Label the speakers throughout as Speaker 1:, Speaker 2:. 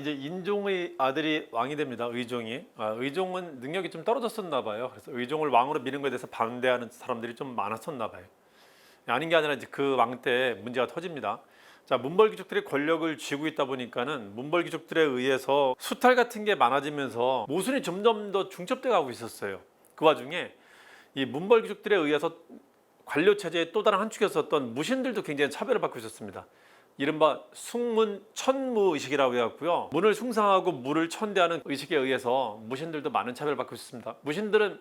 Speaker 1: 이제 인종의 아들이 왕이 됩니다. 의종이. 의종은 능력이 좀 떨어졌었나 봐요. 그래서 의종을 왕으로 미는 것에 대해서 반대하는 사람들이 좀 많았었나 봐요. 아닌 게 아니라 이제 그 왕 때 문제가 터집니다. 자, 문벌귀족들이 권력을 쥐고 있다 보니까는 문벌귀족들에 의해서 수탈 같은 게 많아지면서 모순이 점점 더 중첩돼 가고 있었어요. 그 와중에 이 문벌귀족들에 의해서 관료 체제의 또 다른 한 축에 섰던 무신들도 굉장히 차별을 받고 있었습니다. 이른바 숭문 천무 의식이라고 해갖고요. 문을 숭상하고 무를 천대하는 의식에 의해서 무신들도 많은 차별을 받고 있습니다. 무신들은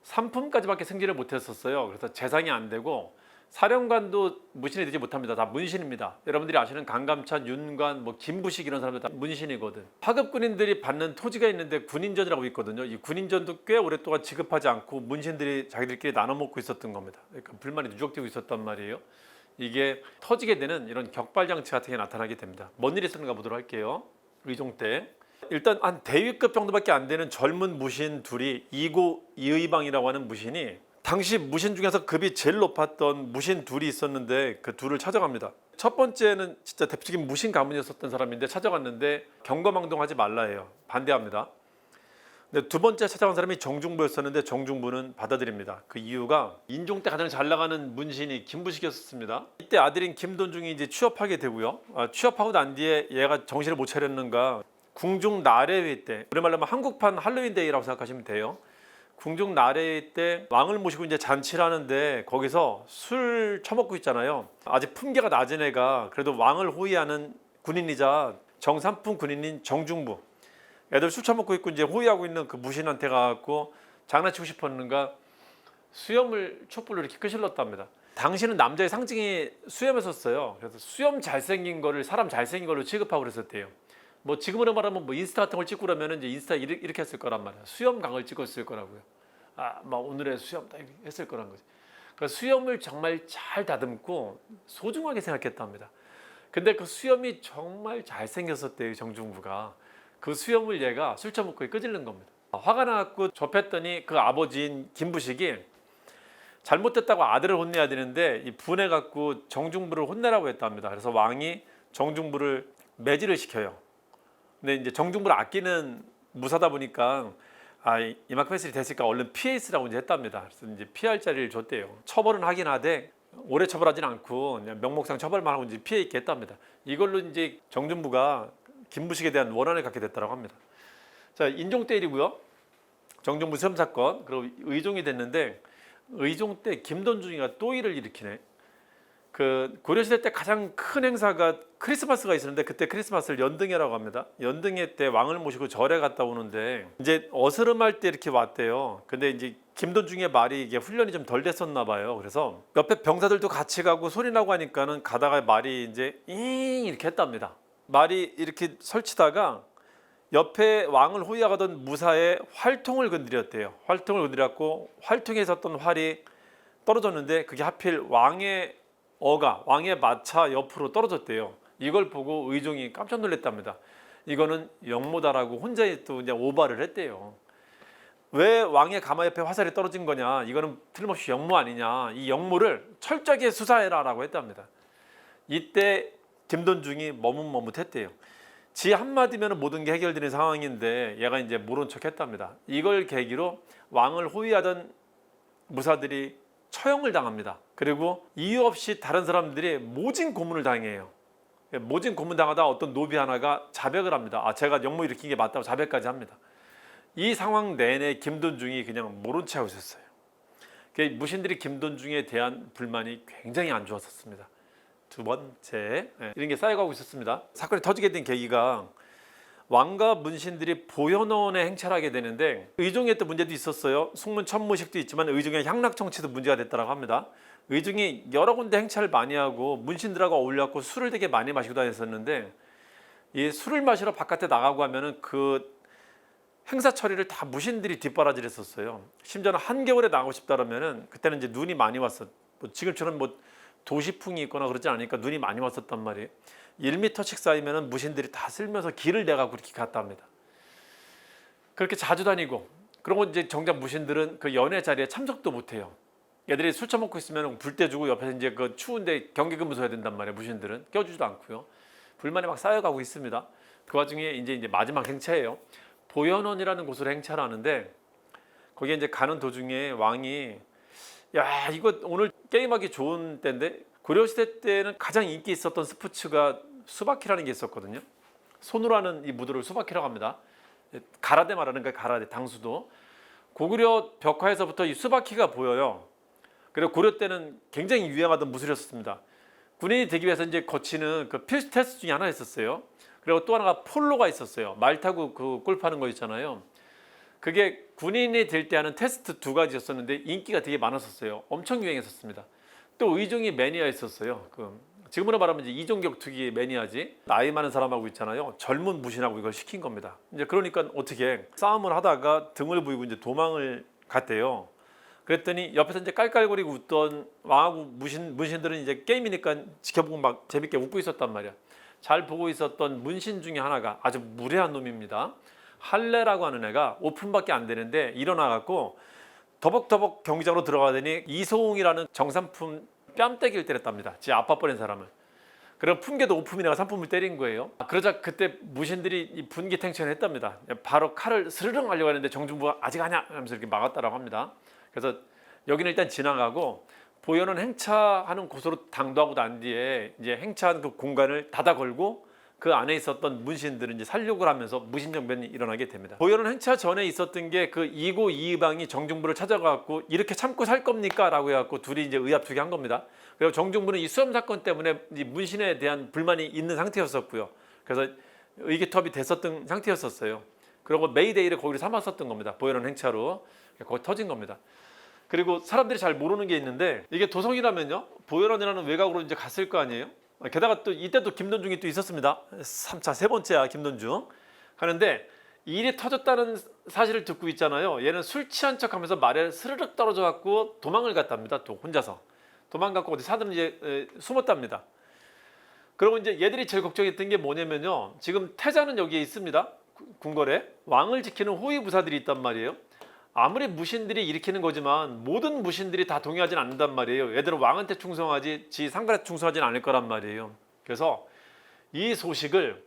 Speaker 1: 삼품까지밖에 승진을 못했었어요. 그래서 재상이 안 되고 사령관도 무신이 되지 못합니다. 다 문신입니다. 여러분들이 아시는 강감찬, 윤관, 김부식 이런 사람들 다 문신이거든. 하급 군인들이 받는 토지가 있는데 군인전이라고 있거든요. 이 군인전도 꽤 오랫동안 지급하지 않고 문신들이 자기들끼리 나눠 먹고 있었던 겁니다. 그러니까 불만이 누적되고 있었단 말이에요. 이게 터지게 되는 이런 격발장치 같은 게 나타나게 됩니다. 뭔 일이 있었는가 보도록 할게요. 의종 때 일단 한 대위급 정도밖에 안 되는 젊은 무신 둘이 이고 이의방이라고 하는 무신이 당시 무신 중에서 급이 제일 높았던 무신 둘이 있었는데 그 둘을 찾아갑니다. 첫 번째는 진짜 대표적인 무신 가문이었었던 사람인데 찾아갔는데 경거망동하지 말라 해요. 반대합니다. 근데 두 번째 찾아간 사람이 정중부였었는데 정중부는 받아들입니다. 그 이유가 인종 때 가장 잘 나가는 문신이 김부식이었습니다. 이때 아들인 김돈중이 이제 취업하게 되고요. 취업하고 난 뒤에 얘가 정신을 못 차렸는가 궁중 나래회 때, 우리말로 하면 한국판 할로윈데이라고 생각하시면 돼요. 궁중 나래회 때 왕을 모시고 이제 잔치를 하는데 거기서 술 처먹고 있잖아요. 아직 품계가 낮은 애가 그래도 왕을 호위하는 군인이자 정삼품 군인인 정중부, 애들 술 처먹고 있고 이제 호위하고 있는 그 무신한테 가갖고 장난치고 싶었는가 수염을 촛불로 이렇게 끄실렀답니다. 당신은 남자의 상징이 수염이었어요. 그래서 수염 잘생긴 거를 사람 잘생긴 걸로 취급하고 그랬었대요. 지금으로 말하면 인스타 같은 걸 찍고 그러면 이제 인스타 이렇게 했을 거란 말이야. 수염강을 찍었을 거라고요. 오늘의 수염 다 했을 거란 거지. 그러니까 수염을 정말 잘 다듬고 소중하게 생각했답니다. 근데 그 수염이 정말 잘생겼었대요, 정중부가. 그 수염을 얘가 술 처먹고 끄질른 겁니다. 화가 나갖고 접했더니 그 아버지인 김부식이 잘못됐다고 아들을 혼내야 되는데 분해갖고 정중부를 혼내라고 했답니다. 그래서 왕이 정중부를 매질을 시켜요. 근데 이제 정중부를 아끼는 무사다 보니까 이만큼 했으니 됐으니까 얼른 피해 있으라고 이제 했답니다. 그래서 이제 피할 자리를 줬대요. 처벌은 하긴 하되 오래 처벌하진 않고 그냥 명목상 처벌만 하고 이제 피해 있게 했답니다. 이걸로 이제 정중부가 김부식에 대한 원한을 갖게 됐다고 합니다. 자, 인종 때 일이고요. 정중부 수염 사건, 그리고 의종이 됐는데 의종 때 김돈중이가 또 일을 일으키네. 그 고려시대 때 가장 큰 행사가 크리스마스가 있었는데 그때 크리스마스를 연등회라고 합니다. 연등회 때 왕을 모시고 절에 갔다 오는데 이제 어스름할 때 이렇게 왔대요. 근데 이제 김돈중의 말이 이게 훈련이 좀 덜 됐었나 봐요. 그래서 옆에 병사들도 같이 가고 소리 나고 하니까는 가다가 말이 이제 잉 이렇게 했답니다. 말이 이렇게 설치다가 옆에 왕을 호위하던 무사의 활통을 건드렸대요. 활통을 건드렸고 활통에 있었던 활이 떨어졌는데 그게 하필 왕의 왕의 마차 옆으로 떨어졌대요. 이걸 보고 의종이 깜짝 놀랐답니다. 이거는 역모다라고 혼자 또 이제 오바를 했대요. 왜 왕의 가마 옆에 화살이 떨어진 거냐? 이거는 틀림없이 역모 아니냐? 이 역모를 철저하게 수사해라라고 했답니다. 이때 김돈중이 머뭇머뭇했대요. 지 한마디면 모든 게 해결되는 상황인데 얘가 이제 모른 척했답니다. 이걸 계기로 왕을 호위하던 무사들이 처형을 당합니다. 그리고 이유 없이 다른 사람들이 모진 고문을 당해요. 모진 고문 당하다 어떤 노비 하나가 자백을 합니다. 제가 역모 일으킨 게 맞다고 자백까지 합니다. 이 상황 내내 김돈중이 그냥 모른 체 하고 있었어요. 무신들이 김돈중에 대한 불만이 굉장히 안 좋았었습니다. 두 번째, 이런 게 쌓여가고 있었습니다. 사건이 터지게 된 계기가 왕과 문신들이 보현원에 행차를 하게 되는데 의종의 때 문제도 있었어요. 숭문 천무식도 있지만 의종의 향락정치도 문제가 됐다고 합니다. 의종이 여러 군데 행차를 많이 하고 문신들하고 어울려갖고 술을 되게 많이 마시고 다녔었는데 이 술을 마시러 바깥에 나가고 하면은 그 행사 처리를 다 무신들이 뒷바라지를 했었어요. 심지어는 한겨울에 나가고 싶다 그러면은 그때는 이제 눈이 많이 왔어. 지금처럼 도시풍이 있거나 그러지 않으니까 눈이 많이 왔었단 말이에요. 1m씩 쌓이면 무신들이 다 쓸면서 길을 내가고 그렇게 갔답니다. 그렇게 자주 다니고 그러고 이제 정작 무신들은 그 연회 자리에 참석도 못해요. 애들이 술 처먹고 있으면 불 떼주고 옆에서 이제 그 추운데 경계근무 서야 된단 말이에요. 무신들은 껴주지도 않고요. 불만이 막 쌓여가고 있습니다. 그 와중에 이제 마지막 행차예요. 보현원이라는 곳으로 행차를 하는데 거기에 이제 가는 도중에 왕이 야 이거 오늘 게임하기 좋은 때인데 고려시대 때는 가장 인기 있었던 스포츠가 수바키라는 게 있었거든요. 손으로 하는 이 무도를 수바키라고 합니다. 가라데 말하는 거예요. 가라데 당수도. 고구려 벽화에서부터 이 수바키가 보여요. 그리고 고려 때는 굉장히 유행하던 무술이었습니다. 군인이 되기 위해서 이제 거치는 그 필수 테스트 중에 하나 있었어요. 그리고 또 하나가 폴로가 있었어요. 말 타고 그 골프하는 거 있잖아요. 그게 군인이 될 때 하는 테스트 두 가지였었는데 인기가 되게 많았었어요. 엄청 유행했었습니다. 또 의종이 매니아 있었어요. 지금으로 말하면 이제 이종격투기 매니아지. 나이 많은 사람하고 있잖아요. 젊은 무신하고 이걸 시킨 겁니다. 이제 그러니까 어떻게 싸움을 하다가 등을 부이고 이제 도망을 갔대요. 그랬더니 옆에서 이제 깔깔거리고 웃던 왕하고 문신들은 이제 게임이니까 지켜보고 막 재밌게 웃고 있었단 말이야. 잘 보고 있었던 문신 중에 하나가 아주 무례한 놈입니다. 할례라고 하는 애가 오픈밖에 안 되는데 일어나갖고 더벅더벅 경기장으로 들어가더니 이소웅이라는 정삼품 뺨때기를 때렸답니다. 지 아빠 뻔한 사람을. 그리고 품계도 오품이네가 상품을 때린 거예요. 그러자 그때 무신들이 분기탱천을 했답니다. 바로 칼을 스르륵 하려고 했는데 정중부가 아직 아니야 하면서 이렇게 막았다라고 합니다. 그래서 여기는 일단 지나가고 보현원 행차하는 곳으로 당도하고 난 뒤에 이제 행차한 그 공간을 닫아 걸고 그 안에 있었던 문신들은 이제 살육을 하면서 무신정변이 일어나게 됩니다. 보현원 행차 전에 있었던 게 그 이고 이의방이 정중부를 찾아가고 이렇게 참고 살 겁니까? 라고 해갖고 둘이 이제 의합투기 한 겁니다. 그리고 정중부는 이 수염 사건 때문에 이 문신에 대한 불만이 있는 상태였었고요. 그래서 의기투합이 됐었던 상태였었어요. 그리고 메이데이를 거기를 삼았었던 겁니다. 보현원 행차로 거기 터진 겁니다. 그리고 사람들이 잘 모르는 게 있는데 이게 도성이라면요 보현원이라는 외곽으로 이제 갔을 거 아니에요. 게다가 또 이때 또 김돈중이 또 있었습니다. 3차 세 번째야 김돈중. 하는데 일이 터졌다는 사실을 듣고 있잖아요. 얘는 술 취한 척하면서 말에 스르륵 떨어져 갖고 도망을 갔답니다. 또 혼자서 도망갔고 어디 사든 이제 숨었답니다. 그리고 이제 얘들이 제일 걱정했던 게 뭐냐면요. 지금 태자는 여기에 있습니다. 궁궐에 왕을 지키는 호위부사들이 있단 말이에요. 아무리 무신들이 일으키는 거지만 모든 무신들이 다 동의하진 않는단 말이에요. 얘들은 왕한테 충성하지 지 상관한테 충성하진 않을 거란 말이에요. 그래서 이 소식을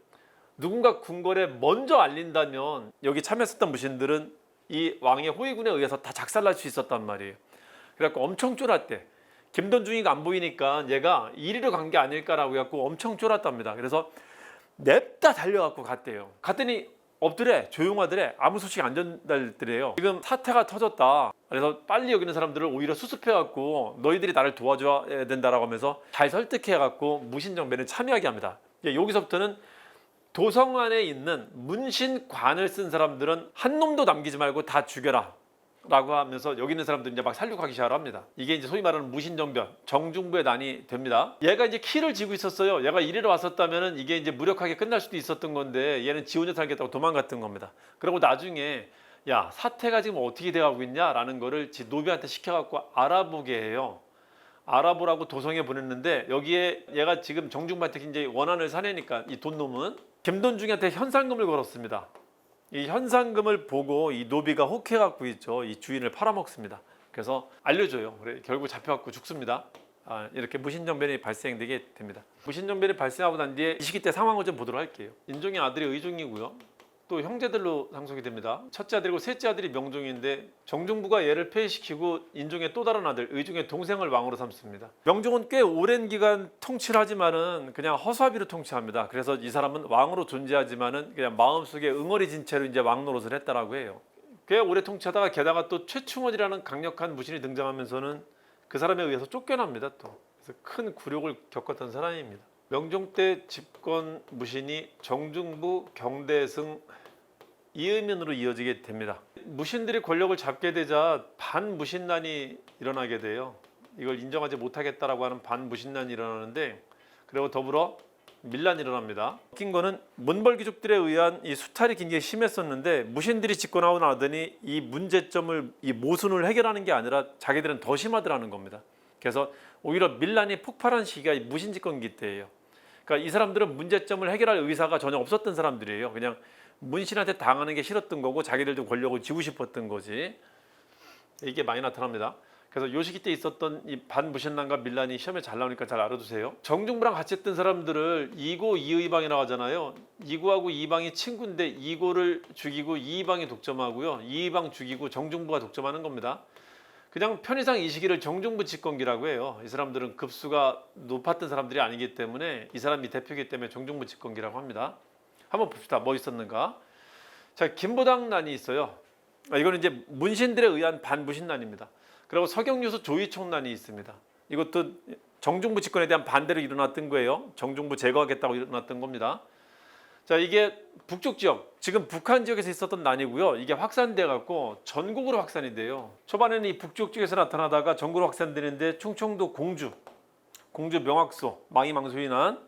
Speaker 1: 누군가 궁궐에 먼저 알린다면 여기 참여했었던 무신들은 이 왕의 호위군에 의해서 다 작살날 수 있었단 말이에요. 그래갖고 엄청 쫄았대. 김돈중이가 안 보이니까 얘가 이리로 간 게 아닐까라고 해갖고 엄청 쫄았답니다. 그래서 냅다 달려갖고 갔대요. 갔더니 엎드래 조용하더래. 아무 소식 안 전달더래요. 지금 사태가 터졌다. 그래서 빨리 여기 있는 사람들을 오히려 수습해갖고 너희들이 나를 도와줘야 된다라고 하면서 잘 설득해갖고 무신정변에 참여하게 합니다. 여기서부터는 도성 안에 있는 문신관을 쓴 사람들은 한 놈도 남기지 말고 다 죽여라 라고 하면서 여기 있는 사람들 이제 막 살육하기 시작을 합니다. 이게 이제 소위 말하는 무신정변, 정중부의 난이 됩니다. 얘가 이제 키를 쥐고 있었어요. 얘가 이리로 왔었다면은 이게 이제 무력하게 끝날 수도 있었던 건데 얘는 지 혼자 살겠다고 도망갔던 겁니다. 그리고 나중에 야 사태가 지금 어떻게 돼가고 있냐라는 거를 지 노비한테 시켜갖고 알아보게 해요. 알아보라고 도성에 보냈는데 여기에 얘가 지금 정중부한테 이제 원한을 사내니까 이 돈놈은 김돈중한테 현상금을 걸었습니다. 이 현상금을 보고 이 노비가 혹해갖고 있죠. 이 주인을 팔아먹습니다. 그래서 알려줘요. 그래 결국 잡혀갖고 죽습니다. 이렇게 무신정변이 발생되게 됩니다. 무신정변이 발생하고 난 뒤에 이 시기 때 상황을 좀 보도록 할게요. 인종의 아들이 의종이고요. 또 형제들로 상속이 됩니다. 첫째 아들이고 셋째 아들이 명종인데 정중부가 얘를 폐위시키고 인종의 또 다른 아들 의종의 동생을 왕으로 삼습니다. 명종은 꽤 오랜 기간 통치를 하지만은 그냥 허수아비로 통치합니다. 그래서 이 사람은 왕으로 존재하지만은 그냥 마음속에 응어리진 채로 이제 왕 노릇을 했다라고 해요. 꽤 오래 통치하다가 게다가 또 최충원이라는 강력한 무신이 등장하면서는 그 사람에 의해서 쫓겨납니다. 또 그래서 큰 굴욕을 겪었던 사람입니다. 명종 때 집권 무신이 정중부, 경대승, 이의면으로 이어지게 됩니다. 무신들이 권력을 잡게 되자 반무신난이 일어나게 돼요. 이걸 인정하지 못하겠다라고 하는 반무신난이 일어나는데 그리고 더불어 밀란이 일어납니다. 웃긴 거는 문벌귀족들에 의한 이 수탈이 굉장히 심했었는데 무신들이 집권하고 나더니 이 문제점을 이 모순을 해결하는 게 아니라 자기들은 더 심하더라는 겁니다. 그래서 오히려 밀란이 폭발한 시기가 무신 집권기 때예요. 그러니까 이 사람들은 문제점을 해결할 의사가 전혀 없었던 사람들이에요. 그냥 문신한테 당하는 게 싫었던 거고 자기들도 권력을 쥐고 싶었던 거지. 이게 많이 나타납니다. 그래서 요 시기 때 있었던 이 반무신론과 밀란이 시험에 잘 나오니까 잘 알아두세요. 정중부랑 같이 했던 사람들을 이고 이의방이라고 하잖아요. 이고하고 이방이 친구인데 이고를 죽이고 이의방이 독점하고요. 이의방 죽이고 정중부가 독점하는 겁니다. 그냥 편의상 이 시기를 정중부 집권기라고 해요. 이 사람들은 급수가 높았던 사람들이 아니기 때문에 이 사람이 대표이기 때문에 정중부 집권기라고 합니다. 한번 봅시다. 뭐 있었는가? 자, 김보당난이 있어요. 이거는 이제 문신들에 의한 반무신난입니다. 그리고 서경유수 조이총난이 있습니다. 이것도 정중부 집권에 대한 반대로 일어났던 거예요. 정중부 제거하겠다고 일어났던 겁니다. 자, 이게 북쪽 지역, 지금 북한 지역에서 있었던 난이고요. 이게 확산돼 갖고 전국으로 확산이 돼요. 초반에는 이 북쪽 지역에서 나타나다가 전국으로 확산되는데 충청도 공주 명학소, 망이망소의 난,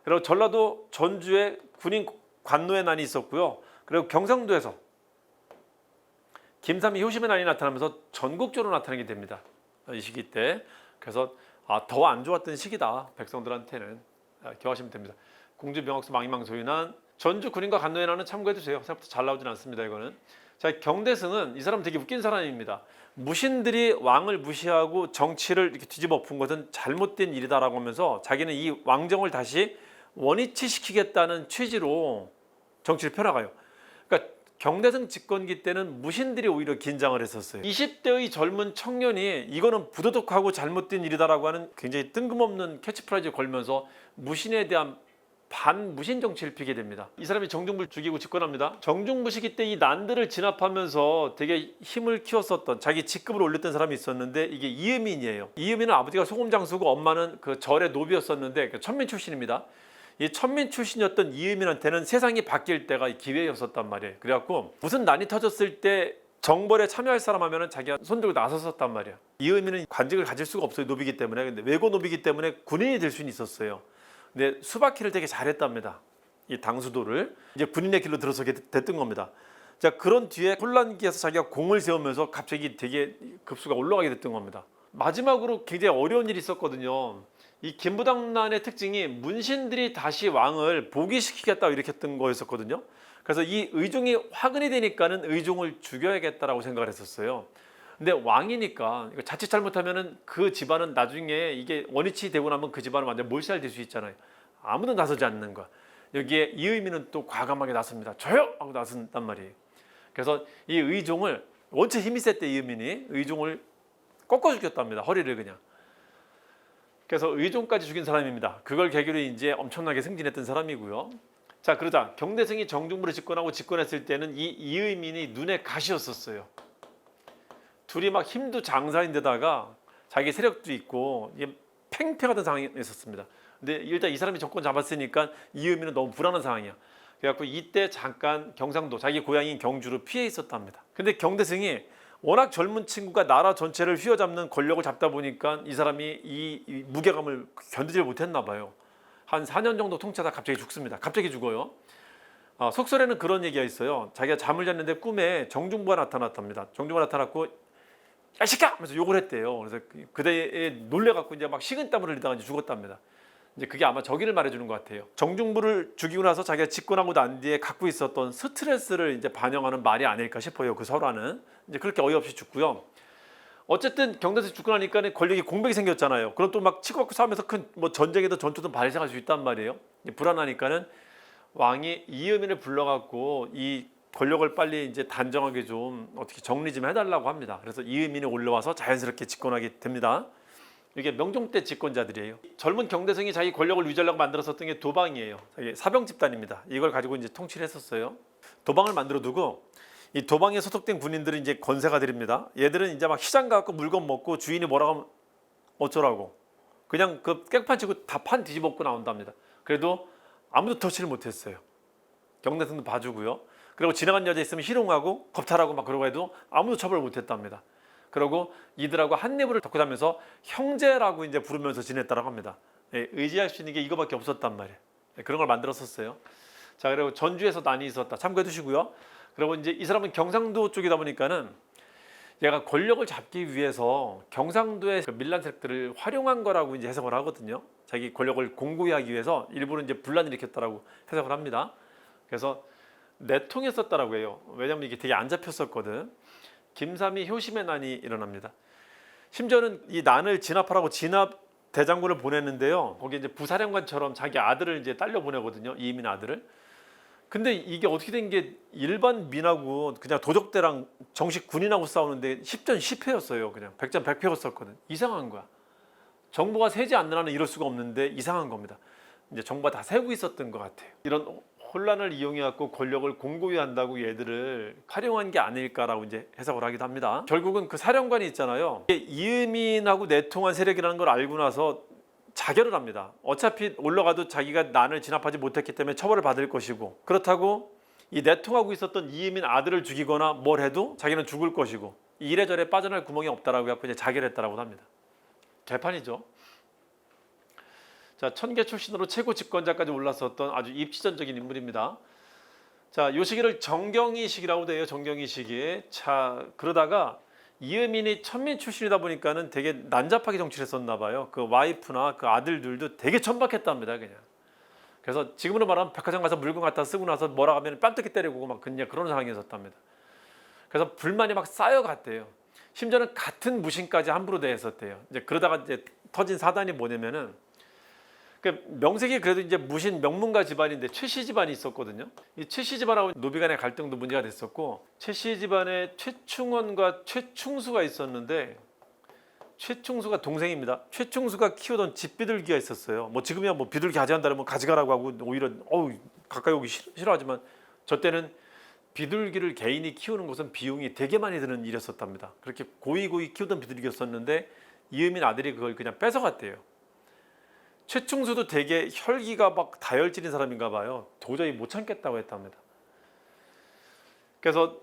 Speaker 1: 그리고 전라도 전주에 군인 관노의 난이 있었고요. 그리고 경상도에서 김삼이 효심의 난이 나타나면서 전국적으로 나타나게 됩니다. 이 시기 때. 그래서 더 안 좋았던 시기다. 백성들한테는. 기억하시면 됩니다. 공주 명학소 망이망소의 난, 전주 군인과 관노의 난은 참고해 두세요. 생각보다 잘 나오진 않습니다. 이거는. 자, 경대승은 이 사람 되게 웃긴 사람입니다. 무신들이 왕을 무시하고 정치를 이렇게 뒤집어 엎은 것은 잘못된 일이다라고 하면서 자기는 이 왕정을 다시 원위치시키겠다는 취지로 정치를 펴나가요. 그러니까 경대승 집권기 때는 무신들이 오히려 긴장을 했었어요. 20대의 젊은 청년이 이거는 부도덕하고 잘못된 일이다라고 하는 굉장히 뜬금없는 캐치프라이즈를 걸면서 무신에 대한 반무신 정치를 피게 됩니다. 이 사람이 정중부를 죽이고 집권합니다. 정중부 시기 때 이 난들을 진압하면서 되게 힘을 키웠었던, 자기 직급을 올렸던 사람이 있었는데 이게 이의민이에요. 이의민은 아버지가 소금장수고 엄마는 그 절의 노비였었는데 천민 출신입니다. 이 천민 출신이었던 이의민한테는 세상이 바뀔 때가 기회였었단 말이에요. 그래갖고 무슨 난이 터졌을 때 정벌에 참여할 사람 하면은 자기가 손들고 나섰었단 말이에요. 이의민은 관직을 가질 수가 없어요. 노비기 때문에. 근데 외고 노비기 때문에 군인이 될 수는 있었어요. 근데 수바키를 되게 잘했답니다. 이 당수도를 이제 군인의 길로 들어서게 됐던 겁니다. 자, 그런 뒤에 혼란기에서 자기가 공을 세우면서 갑자기 되게 급수가 올라가게 됐던 겁니다. 마지막으로 굉장히 어려운 일이 있었거든요. 이 김부당난의 특징이 문신들이 다시 왕을 복위시키겠다고 이렇게 했던 거였었거든요. 그래서 이 의종이 화근이 되니까는 의종을 죽여야겠다라고 생각을 했었어요. 근데 왕이니까 자칫 잘못하면은 그 집안은 나중에 이게 원위치 되고 나면 그 집안은 완전 몰살될 수 있잖아요. 아무도 나서지 않는 거야. 여기에 이의민은 또 과감하게 나섭니다. 저요! 하고 나선단 말이에요. 그래서 이 의종을 원체 힘이 셌대. 이의민이 의종을 꺾어 죽였답니다. 허리를 그냥. 그래서 의종까지 죽인 사람입니다. 그걸 계기로 이제 엄청나게 승진했던 사람이고요. 자, 그러자 경대승이 정중부를 집권하고 집권했을 때는 이 이의민이 눈에 가시였었어요. 둘이 막 힘도 장사인데다가 자기 세력도 있고 이게 팽팽하던 상황이 있었습니다. 근데 일단 이 사람이 정권 잡았으니까 이의민은 너무 불안한 상황이야. 그래갖고 이때 잠깐 경상도 자기 고향인 경주로 피해 있었답니다. 근데 경대승이 워낙 젊은 친구가 나라 전체를 휘어잡는 권력을 잡다 보니까 이 사람이 이 무게감을 견디지 못했나 봐요. 한 4년 정도 통치하다 갑자기 죽습니다. 갑자기 죽어요. 속설에는 그런 얘기가 있어요. 자기가 잠을 잤는데 꿈에 정중부가 나타났답니다. 정중부가 나타났고 야, 이 새끼야! 하면서 욕을 했대요. 그래서 그대에 놀래갖고 이제 막 식은땀을 흘리다가 이제 죽었답니다. 이제 그게 아마 저기를 말해주는 것 같아요. 정중부를 죽이고 나서 자기가 집권하고 난 뒤에 갖고 있었던 스트레스를 이제 반영하는 말이 아닐까 싶어요. 그 설화는. 이제 그렇게 어이없이 죽고요. 어쨌든 경대에서 죽고 나니까 권력이 공백이 생겼잖아요. 그럼 또 막 치고받고 싸우면서 큰 뭐 전쟁에도 전투도 발생할 수 있단 말이에요. 불안하니까는 왕이 이의민을 불러갖고 이 권력을 빨리 이제 단정하게 좀 어떻게 정리 좀 해달라고 합니다. 그래서 이의민이 올라와서 자연스럽게 집권하게 됩니다. 이게 명종 때 집권자들이에요. 젊은 경대승이 자기 권력을 유지하려고 만들었었던 게 도방이에요. 사병 집단입니다. 이걸 가지고 이제 통치를 했었어요. 도방을 만들어 두고 이 도방에 소속된 군인들은 이제 권세가들입니다. 얘들은 이제 막 시장 가고 물건 먹고 주인이 뭐라고 하면 어쩌라고 그냥 그 깽판 치고 다 판 뒤집어엎고 나온답니다. 그래도 아무도 터치를 못했어요. 경대승도 봐주고요. 그리고 지나간 여자 있으면 희롱하고 겁탈하고 막 그러고 해도 아무도 처벌을 못했답니다. 그리고 이들하고 한 내부를 덮고 자면서 형제라고 이제 부르면서 지냈다라고 합니다. 의지할 수 있는 게 이거밖에 없었단 말이에요. 그런 걸 만들었었어요. 자, 그리고 전주에서 난이 있었다. 참고해 두시고요. 그리고 이제 이 사람은 경상도 쪽이다 보니까는 얘가 권력을 잡기 위해서 경상도의 그 밀란 세력들을 활용한 거라고 이제 해석을 하거든요. 자기 권력을 공고히 하기 위해서 일부러 이제 분란을 일으켰다라고 해석을 합니다. 그래서 내통했었다라고 해요. 왜냐면 이게 되게 안 잡혔었거든. 김삼이 효심의 난이 일어납니다. 심지어는 이 난을 진압하라고 진압 대장군을 보냈는데요. 거기 이제 부사령관처럼 자기 아들을 이제 딸려 보내거든요. 이민 아들을. 근데 이게 어떻게 된 게 일반 민하고 그냥 도적대랑 정식 군인하고 싸우는데 10전 10패였어요. 그냥 100전 100패였었거든. 이상한 거야. 정보가 새지 않는 한은 이럴 수가 없는데 이상한 겁니다. 이제 정보가 다 새고 있었던 것 같아요. 이런 혼란을 이용해 갖고 권력을 공고히 한다고 얘들을 활용한 게 아닐까라고 이제 해석을 하기도 합니다. 결국은 그 사령관이 있잖아요. 이게 이음인하고 내통한 세력이라는 걸 알고 나서 자결을 합니다. 어차피 올라가도 자기가 난을 진압하지 못했기 때문에 처벌을 받을 것이고, 그렇다고 이 내통하고 있었던 이음인 아들을 죽이거나 뭘 해도 자기는 죽을 것이고, 이래저래 빠져날 구멍이 없다라고 해서 이제 자결했다라고 합니다. 개판이죠. 자, 천계 출신으로 최고 집권자까지 올랐었던 아주 입지전적인 인물입니다. 자, 요 시기를 정경이 시기라고 돼요. 정경이 시기. 자, 그러다가 이음인이 천민 출신이다 보니까는 되게 난잡하게 정치를 했었나 봐요. 그 와이프나 그 아들들도 되게 천박했답니다, 그냥. 그래서 지금으로 말하면 백화점 가서 물건 갖다 쓰고 나서 뭐라 하면 뺨때기 때리고 막 그냥 그런 상황이었답니다. 그래서 불만이 막 쌓여갔대요. 심지어는 같은 무신까지 함부로 대했었대요. 이제 그러다가 이제 터진 사단이 뭐냐면은, 그 명색이 그래도 이제 무신 명문가 집안인데 최씨 집안이 있었거든요. 이 최씨 집안하고 노비 간의 갈등도 문제가 됐었고, 최씨 집안에 최충원과 최충수가 있었는데, 최충수가 동생입니다. 최충수가 키우던 집비둘기가 있었어요. 뭐 지금이야 뭐 비둘기 가져간다면 가져가라고 하고 오히려 가까이 오기 싫어하지만, 저 때는 비둘기를 개인이 키우는 것은 비용이 되게 많이 드는 일이었답니다. 그렇게 고이 키우던 비둘기였었는데 이음인 아들이 그걸 그냥 뺏어갔대요. 최충수도 되게 혈기가 막 다혈질인 사람인가 봐요. 도저히 못 참겠다고 했답니다. 그래서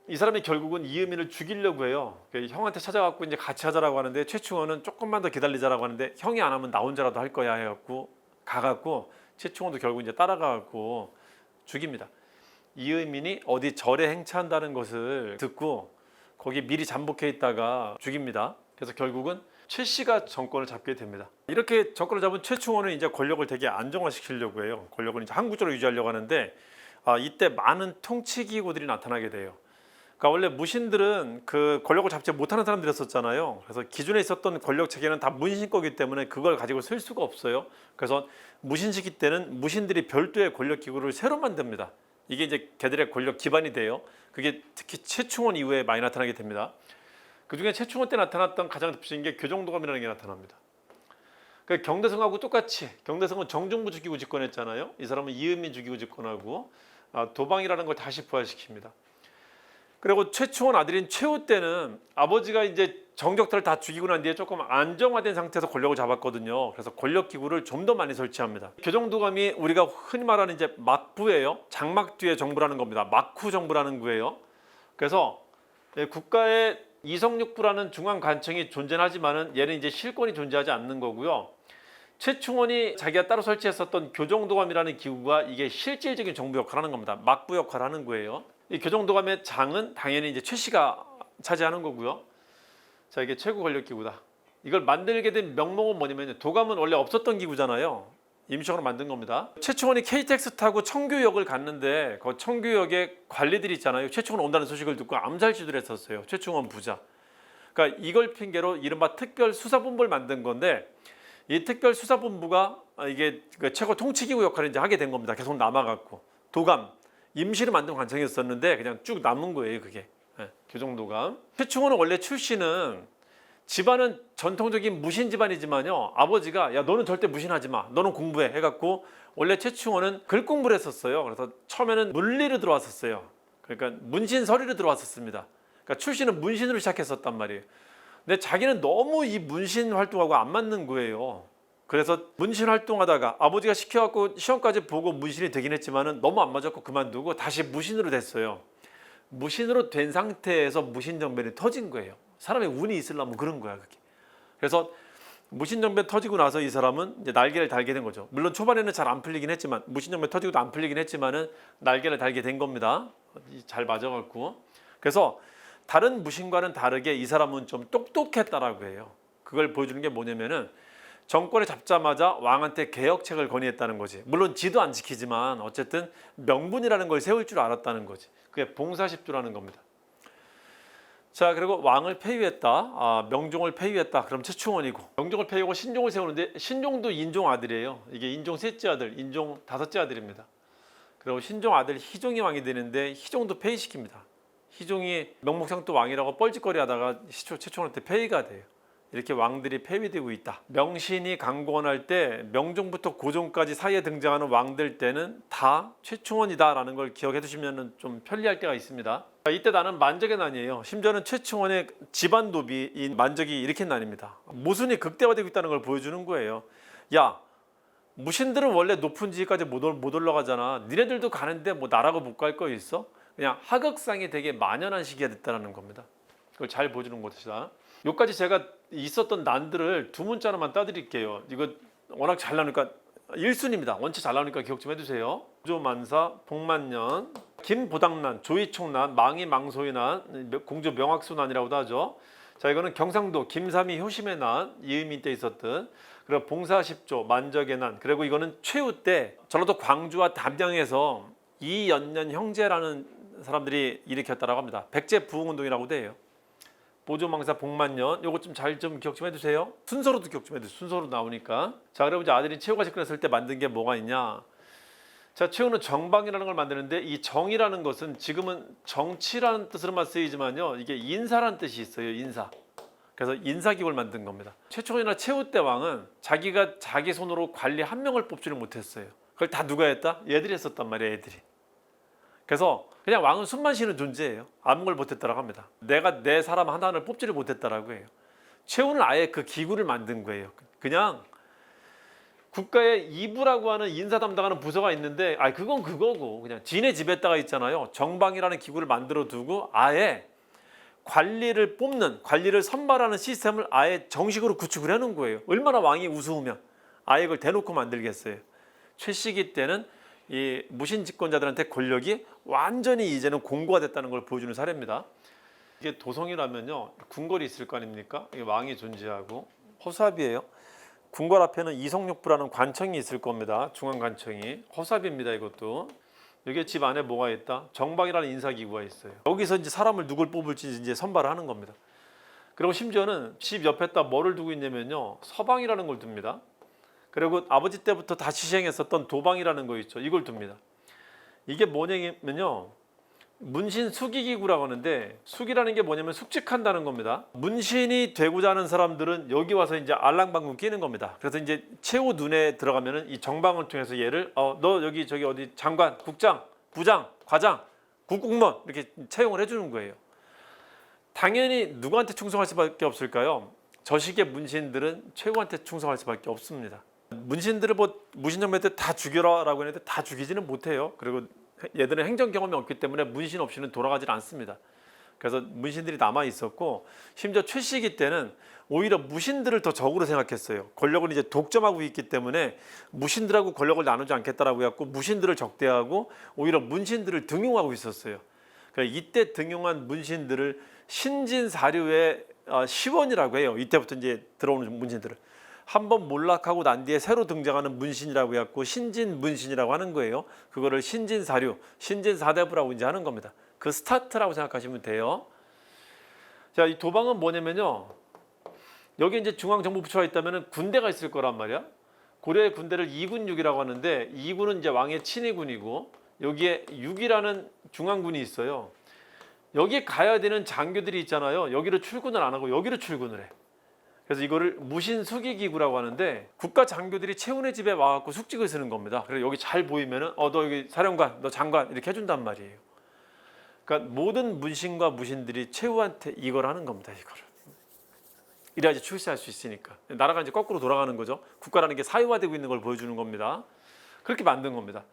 Speaker 1: 이 사람이 결국은 이음인을 죽이려고 해요. 형한테 찾아갖고 이제 같이 하자라고 하는데, 최충원은 조금만 더 기다리자라고 하는데, 형이 안 하면 나 혼자라도 할 거야 해갖고 가갖고, 최충원도 결국 이제 따라가갖고 죽입니다. 이음인이 어디 절에 행차한다는 것을 듣고 거기 미리 잠복해 있다가 죽입니다. 그래서 결국은 최 씨가 정권을 잡게 됩니다. 이렇게 정권을 잡은 최충원은 이제 권력을 되게 안정화시키려고 해요. 권력을 이제 항구적으로 유지하려고 하는데, 이때 많은 통치기구들이 나타나게 돼요. 그러니까 원래 무신들은 그 권력을 잡지 못하는 사람들이었었잖아요. 그래서 기존에 있었던 권력 체계는 다 문신 거기 때문에 그걸 가지고 쓸 수가 없어요. 그래서 무신 시기 때는 무신들이 별도의 권력 기구를 새로 만듭니다. 이게 이제 걔들의 권력 기반이 돼요. 그게 특히 최충원 이후에 많이 나타나게 됩니다. 그중에 최충원 때 나타났던 가장 대표적인 게 교정도감이라는 게 나타납니다. 그 경대성하고 똑같이, 경대성은 정중부 죽이고 집권했잖아요. 이 사람은 이음민 죽이고 집권하고 도방이라는 걸 다시 부활시킵니다. 그리고 최충원 아들인 최후 때는 아버지가 이제 정적들을 다 죽이고 난 뒤에 조금 안정화된 상태에서 권력을 잡았거든요. 그래서 권력 기구를 좀 더 많이 설치합니다. 교정도감이 우리가 흔히 말하는 이제 막부예요. 장막 뒤에 정부라는 겁니다. 막후 정부라는 구예요. 그래서 국가의 이성육부라는 중앙관청이 존재하지만은 얘는 이제 실권이 존재하지 않는 거고요. 최충원이 자기가 따로 설치했었던 교정도감이라는 기구가 이게 실질적인 정부 역할을 하는 겁니다. 막부 역할을 하는 거예요. 이 교정도감의 장은 당연히 이제 최 씨가 차지하는 거고요. 자, 이게 최고 권력 기구다. 이걸 만들게 된 명목은 뭐냐면, 도감은 원래 없었던 기구잖아요. 임시적으로 만든 겁니다. 최충원이 KTX 타고 청규역을 갔는데 그 청규역에 관리들이 있잖아요. 최충원 온다는 소식을 듣고 암살 시도를 했었어요. 최충원 부자. 그러니까 이걸 핑계로 이른바 특별수사본부를 만든 건데, 이 특별수사본부가 이게 최고 통치기구 역할을 이제 하게 된 겁니다. 계속 남아갖고 도감 임시로 만든 관청이었었는데 그냥 쭉 남은 거예요. 그게 교정도감. 최충원은 원래 출신은 집안은 전통적인 무신 집안이지만요, 아버지가 야 너는 절대 무신하지 마, 너는 공부해 해갖고, 원래 최충원은 글 공부를 했었어요. 그래서 처음에는 문리로 들어왔었어요. 그러니까 문신서리로 들어왔었습니다. 그러니까 출신은 문신으로 시작했었단 말이에요. 근데 자기는 너무 이 문신 활동하고 안 맞는 거예요. 그래서 문신 활동하다가 아버지가 시켜갖고 시험까지 보고 문신이 되긴 했지만은 너무 안 맞았고 그만두고 다시 무신으로 됐어요. 무신으로 된 상태에서 무신정변이 터진 거예요. 사람의 운이 있으려면 그런 거야, 그게. 그래서 무신정변 터지고 나서 이 사람은 이제 날개를 달게 된 거죠. 물론 초반에는 잘 안 풀리긴 했지만, 무신정변 터지고도 안 풀리긴 했지만은 날개를 달게 된 겁니다. 잘 맞아갖고. 그래서 다른 무신과는 다르게 이 사람은 좀 똑똑했다라고 해요. 그걸 보여주는 게 뭐냐면은, 정권을 잡자마자 왕한테 개혁책을 건의했다는 거지. 물론 지도 안 지키지만 어쨌든 명분이라는 걸 세울 줄 알았다는 거지. 그게 봉사십주라는 겁니다. 자, 그리고 왕을 폐위했다. 명종을 폐위했다. 그럼 최충원이고, 명종을 폐위하고 신종을 세우는데 신종도 인종 아들이에요. 이게 인종 셋째 아들, 인종 다섯째 아들입니다. 그리고 신종 아들 희종이 왕이 되는데 희종도 폐위시킵니다. 희종이 명목상도 왕이라고 뻘짓거리하다가 최충원한테 폐위가 돼요. 이렇게 왕들이 폐위되고 있다. 명신이 강권할 때 명종부터 고종까지 사이에 등장하는 왕들 때는 다 최충원이다라는 걸 기억해 두시면 좀 편리할 때가 있습니다. 이때 나는 만적의 난이에요. 심지어는 최충원의 집안 노비인 만적이 이렇게 난입니다. 모순이 극대화되고 있다는 걸 보여주는 거예요. 야, 무신들은 원래 높은 지위까지 못 올라가잖아. 니네들도 가는데 뭐 나라고 못 갈 거 있어? 그냥 하극상이 되게 만연한 시기가 됐다는 겁니다. 그걸 잘 보여주는 것이다. 여기까지 제가 있었던 난들을 두 문자로만 따드릴게요. 이거 워낙 잘 나오니까 1순위입니다. 원체 잘 나오니까 기억 좀 해두세요. 조만사, 복만년, 김보당난, 조이총난, 망이망소의난, 공조 명학수난이라고도 하죠. 자, 이거는 경상도 김삼이 효심의 난, 이의민 때 있었던, 그리고 봉사십조, 만적의 난, 그리고 이거는 최후 때 전라도 광주와 담양에서 이연년 형제라는 사람들이 일으켰다고 합니다. 백제 부흥운동이라고도 해요. 보조망사 복만년, 요거 좀 잘 좀 기억 좀 해두세요. 순서로도 기억 좀 해두세요. 순서로 나오니까. 자, 그럼 이제 아들이 최후가 집권했을 때 만든 게 뭐가 있냐? 자, 최후는 정방이라는 걸 만드는데 이 정이라는 것은 지금은 정치라는 뜻으로만 쓰이지만요, 이게 인사라는 뜻이 있어요. 인사. 그래서 인사기구를 만든 겁니다. 최충원이나 최후 때 왕은 자기가 자기 손으로 관리 한 명을 뽑지를 못했어요. 그걸 다 누가 했다? 얘들이 했었단 말이에요. 애들이. 그래서 그냥 왕은 숨만 쉬는 존재예요. 아무 걸 못했다라고 합니다. 내가 내 사람 하나를 뽑지를 못했다라고 해요. 최후는 아예 그 기구를 만든 거예요. 그냥 국가의 이부라고 하는 인사 담당하는 부서가 있는데, 그건 그거고 그냥 지네 집에다가 있잖아요. 정방이라는 기구를 만들어 두고 아예 관리를 뽑는, 관리를 선발하는 시스템을 아예 정식으로 구축을 해놓은 거예요. 얼마나 왕이 우스우면 아예 그걸 대놓고 만들겠어요. 최씨기 때는 이 무신 집권자들한테 권력이 완전히 이제는 공고가 됐다는 걸 보여주는 사례입니다. 이게 도성이라면요, 궁궐이 있을 거 아닙니까? 이게 왕이 존재하고 허수아비예요. 궁궐 앞에는 이성육부라는 관청이 있을 겁니다. 중앙관청이. 허수아비입니다. 이것도. 여기 집 안에 뭐가 있다? 정방이라는 인사기구가 있어요. 여기서 이제 사람을 누굴 뽑을지 이제 선발을 하는 겁니다. 그리고 심지어는 집 옆에다 뭐를 두고 있냐면요, 서방이라는 걸 둡니다. 그리고 아버지 때부터 다시 시행했었던 도방이라는 거 있죠. 이걸 둡니다. 이게 뭐냐면요, 문신 숙이기구라고 하는데, 숙이라는 게 뭐냐면 숙직한다는 겁니다. 문신이 되고자 하는 사람들은 여기 와서 이제 알랑방구 끼는 겁니다. 그래서 이제 최후 눈에 들어가면은 이 정방을 통해서 얘를 너 여기 저기 어디 장관, 국장, 부장, 과장, 국공무원 이렇게 채용을 해주는 거예요. 당연히 누구한테 충성할 수밖에 없을까요? 저식의 문신들은 최후한테 충성할 수밖에 없습니다. 문신들을 뭐 무신정배 때 다 죽여라라고 했는데 다 죽이지는 못해요. 그리고 얘들은 행정 경험이 없기 때문에 문신 없이는 돌아가질 않습니다. 그래서 문신들이 남아 있었고, 심지어 최씨기 때는 오히려 무신들을 더 적으로 생각했어요. 권력을 이제 독점하고 있기 때문에 무신들하고 권력을 나누지 않겠다라고 해갖고 무신들을 적대하고 오히려 문신들을 등용하고 있었어요. 그러니까 이때 등용한 문신들을 신진사류의 시원이라고 해요. 이때부터 이제 들어오는 문신들을. 한번 몰락하고 난 뒤에 새로 등장하는 문신이라고 해갖고 신진문신이라고 하는 거예요. 그거를 신진사류, 신진사대부라고 이제 하는 겁니다. 그 스타트라고 생각하시면 돼요. 자, 이 도방은 뭐냐면요, 여기 이제 중앙정보부처가 있다면 군대가 있을 거란 말이야. 고려의 군대를 2군6이라고 하는데, 2군은 이제 왕의 친위군이고 여기에 6이라는 중앙군이 있어요. 여기 가야 되는 장교들이 있잖아요. 여기로 출근을 안 하고 여기로 출근을 해. 그래서 이거를 무신숙이기구라고 하는데, 국가 장교들이 최훈의 집에 와갖고 숙직을 쓰는 겁니다. 그래서 여기 잘 보이면은 너 여기 사령관, 너 장관 이렇게 해준단 말이에요. 그러니까 모든 문신과 무신들이 최후한테 이걸 하는 겁니다. 이거를. 이래야지 출세할 수 있으니까. 나라가 이제 거꾸로 돌아가는 거죠. 국가라는 게 사회화되고 있는 걸 보여주는 겁니다. 그렇게 만든 겁니다.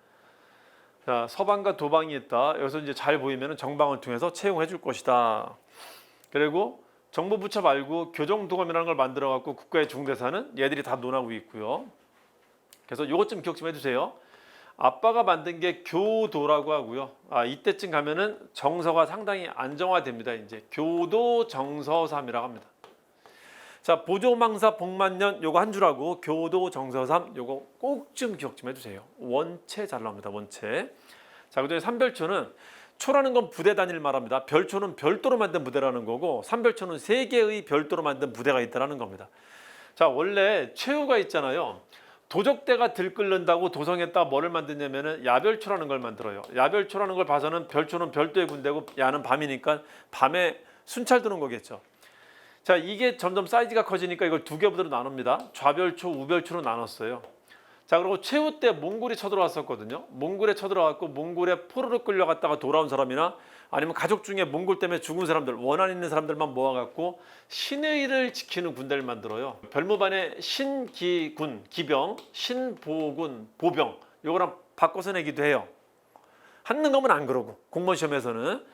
Speaker 1: 자, 서방과 도방이 있다. 여기서 이제 잘 보이면은 정방을 통해서 채용해 줄 것이다. 그리고 정보부처 말고 교정도감이라는 걸 만들어 갖고 국가의 중대사는 얘들이 다 논하고 있고요. 그래서 이것 좀 기억 좀 해주세요. 아빠가 만든 게 교도라고 하고요. 이때쯤 가면은 정서가 상당히 안정화됩니다. 이제 교도 정서삼이라고 합니다. 자, 보조망사 복만년 요거 한 줄하고 교도 정서삼 요거 꼭 좀 기억 좀 해주세요. 원체 잘 나옵니다. 원체. 자, 그다음에 삼별초는 초라는 건 부대 단위를 말합니다. 별초는 별도로 만든 부대라는 거고 삼별초는 세 개의 별도로 만든 부대가 있다는 겁니다. 자, 원래 최후가 있잖아요. 도적대가 들끓는다고 도성에다 뭐를 만드냐면은 야별초라는 걸 만들어요. 야별초라는 걸 봐서는 별초는 별도의 군대고 야는 밤이니까 밤에 순찰 드는 거겠죠. 자, 이게 점점 사이즈가 커지니까 이걸 두 개 부대로 나눕니다. 좌별초, 우별초로 나눴어요. 자, 그리고 최후 때 몽골이 쳐들어왔었거든요. 몽골에 쳐들어왔고 몽골에 포로로 끌려갔다가 돌아온 사람이나 아니면 가족 중에 몽골 때문에 죽은 사람들, 원한 있는 사람들만 모아갖고 신의를 지키는 군대를 만들어요. 별무반에 신기군, 기병, 신보군, 보병 요거랑 바꿔서 내기도 해요. 한는 거면 안 그러고 공무원 시험에서는